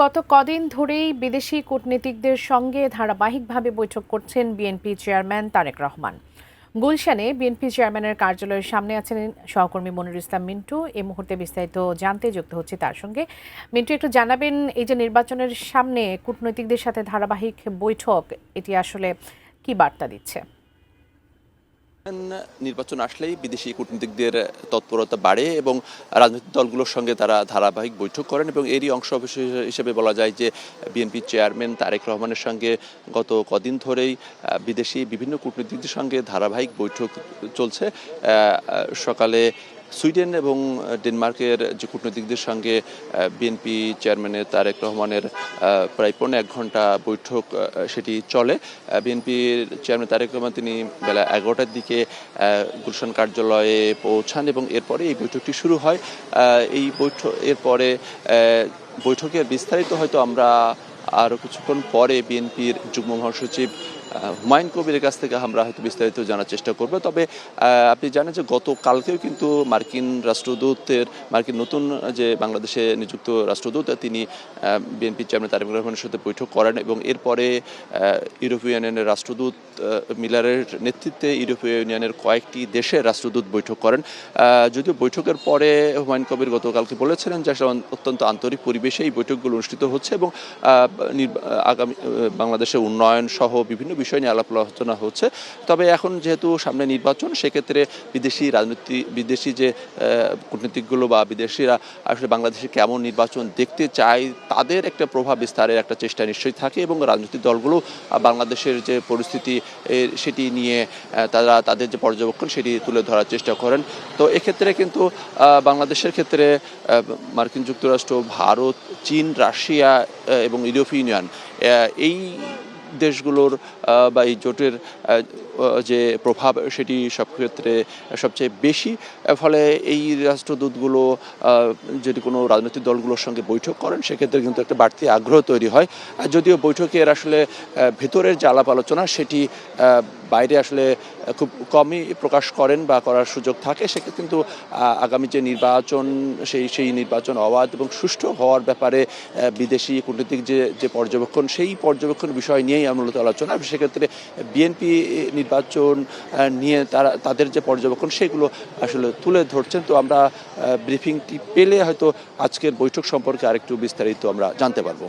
গত কদিন ধরেই বিদেশি কূটনীতিকদের সঙ্গে ধারাবাহিকভাবে বৈঠক করছেন বিএনপি চেয়ারম্যান তারেক রহমান। গুলশানে বিএনপি চেয়ারম্যানের কার্যালয়ের সামনে আছেন সহকর্মী মনিরুল ইসলাম মিন্টু। এই মুহূর্তে বিস্তারিত জানতে যুক্ত হচ্ছে তার সঙ্গে। মিন্টু, একটু জানাবেন, এই যে নির্বাচনের সামনে কূটনীতিকদের সাথে ধারাবাহিক বৈঠক, এটি আসলে কি বার্তা দিচ্ছে? নির্বাচন আসলেই বিদেশি কূটনীতিকদের তৎপরতা বাড়ে এবং রাজনৈতিক দলগুলোর সঙ্গে তারা ধারাবাহিক বৈঠক করেন এবং এরই অংশ হিসেবে বলা যায় যে বিএনপি চেয়ারম্যান তারেক রহমানের সঙ্গে গত কদিন ধরেই বিদেশি বিভিন্ন কূটনীতিকদের সঙ্গে ধারাবাহিক বৈঠক চলছে। সকালে সুইডেন এবং ডেনমার্কের যে কূটনীতিকদের সঙ্গে বিএনপি চেয়ারম্যানের তারেক রহমানের প্রায় 1.5 ঘন্টা বৈঠক সেটি চলে। বিএনপির চেয়ারম্যান তারেক রহমান তিনি বেলা 11টার দিকে গুলশান কার্যালয়ে পৌঁছান এবং এরপরে এই বৈঠকটি শুরু হয়। এই বৈঠক এরপরে বৈঠকের বিস্তারিত হয়তো আমরা আরও কিছুক্ষণ পরে বিএনপির যুগ্ম মহাসচিব হুমায়ুন কবিরের কাছ থেকে আমরা হয়তো বিস্তারিত জানার চেষ্টা করব। তবে আপনি জানেন যে গতকালকেও কিন্তু মার্কিন নতুন যে বাংলাদেশে নিযুক্ত রাষ্ট্রদূত তিনি বিএনপি চেয়ারম্যান তারেক রহমানের সাথে বৈঠক করেন এবং এরপরে ইউরোপীয় ইউনিয়নের রাষ্ট্রদূত মিলারের নেতৃত্বে ইউরোপীয় ইউনিয়নের কয়েকটি দেশের রাষ্ট্রদূত বৈঠক করেন। যদিও বৈঠকের পরে হুমায়ুন কবির গতকালকে বলেছিলেন যে আসলে অত্যন্ত আন্তরিক পরিবেশে এই বৈঠকগুলো অনুষ্ঠিত হচ্ছে এবং আগামী বাংলাদেশের উন্নয়ন সহ বিভিন্ন বিষয় নিয়ে আলাপ আলোচনা হচ্ছে। তবে এখন যেহেতু সামনে নির্বাচন, সেক্ষেত্রে বিদেশি যে কূটনীতিকগুলো বা বিদেশিরা আসলে বাংলাদেশে কেমন নির্বাচন দেখতে চায় তাদের একটা প্রভাব বিস্তারের একটা চেষ্টা নিশ্চয়ই থাকে এবং রাজনৈতিক দলগুলো বাংলাদেশের যে পরিস্থিতি সেটি নিয়ে তারা তাদের যে পর্যবেক্ষণ সেটি তুলে ধরার চেষ্টা করেন। তো এক্ষেত্রে কিন্তু বাংলাদেশের ক্ষেত্রে মার্কিন যুক্তরাষ্ট্র, ভারত, চীন, রাশিয়া এবং ইউরোপীয় ইউনিয়ন এই দেশগুলোর বা এই জোটের যে প্রভাব সেটি সব ক্ষেত্রে সবচেয়ে বেশি। ফলে এই রাষ্ট্রদূতগুলো যদি কোনো রাজনৈতিক দলগুলোর সঙ্গে বৈঠক করেন সেক্ষেত্রে কিন্তু একটা বাড়তি আগ্রহ তৈরি হয়। যদিও বৈঠকের আসলে ভেতরের যে আলাপ আলোচনা সেটি বাইরে আসলে খুব কমই প্রকাশ করেন বা করার সুযোগ থাকে। সেক্ষেত্রে কিন্তু আগামী যে নির্বাচন সেই নির্বাচন অবাধ এবং সুষ্ঠু হওয়ার ব্যাপারে বিদেশি কূটনীতিক যে পর্যবেক্ষণ সেই পর্যবেক্ষণ বিষয় নিয়েই মূলত আলোচনা। সেক্ষেত্রে বিএনপি নির্বাচন নিয়ে তাদের যে পর্যবেক্ষণ সেগুলো আসলে তুলে ধরছেন। তো আমরা ব্রিফিংটি পেলে হয়তো আজকের বৈঠক সম্পর্কে আরেকটু বিস্তারিত আমরা জানতে পারবো।